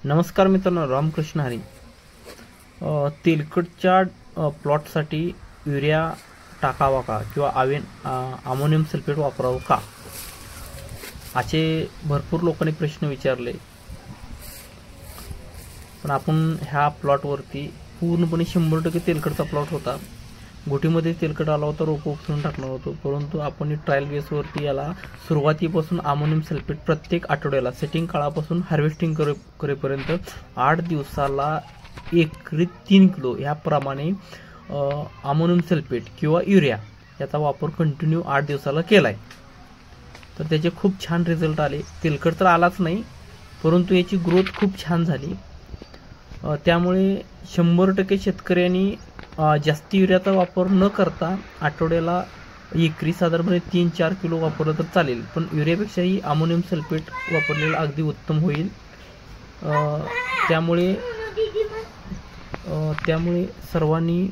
नमस्कार मित्रांनो, रामकृष्ण हरी. तेलकटच्या प्लॉटसाठी युरिया टाकावा का किंवा अमोनियम सल्फेट वापरावं का, असे भरपूर लोकांनी प्रश्न विचारले. पण आपण ह्या प्लॉटवरती पूर्णपणे 100% तेलकटचा प्लॉट होता. गोटीमध्ये तेलकट आला होता, रोप उपसून टाकणार होतो. परंतु आपण ट्रायल बेसवरती याला सुरुवातीपासून अमोनियम सल्फेट प्रत्येक आठवड्याला सेटिंग काळापासून हार्वेस्टिंग करेपर्यंत 8 दिवसाला एकरी 3 किलो ह्याप्रमाणे अमोनियम सल्फेट किंवा युरिया याचा वापर कंटिन्यू 8 दिवसाला केलाय. तर त्याचे खूप छान रिझल्ट आले. तेलकट तर आलाच नाही, परंतु याची ग्रोथ खूप छान झाली. त्यामुळे 100% शेतकऱ्यांनी जास्ती युरियाचा वापर न करता आठवड्याला एकरी साधारणपणे 3-4 किलो वापरलं तर चालेल. पण युरियापेक्षाही अमोनियम सल्फेट वापरलेलं अगदी उत्तम होईल. त्यामुळे सर्वांनी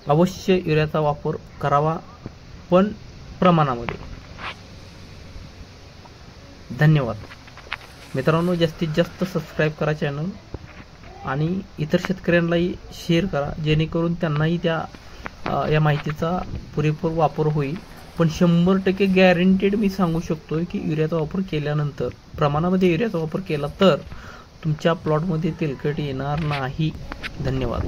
अवश्य युरियाचा वापर करावा, पण प्रमाणामध्ये. धन्यवाद मित्रांनो. जास्तीत जास्त सबस्क्राईब करा चॅनल आणि इतर शेतकऱ्यांनाही शेअर करा, जेणेकरून त्यांनाही या माहितीचा पुरेपूर वापर होईल. पण 100% गॅरंटेड मी सांगू शकतो की युरियाचा वापर केल्यानंतर, प्रमाणामध्ये युरियाचा वापर केला तर तुमच्या प्लॉटमध्ये तेलकट येणार नाही. धन्यवाद.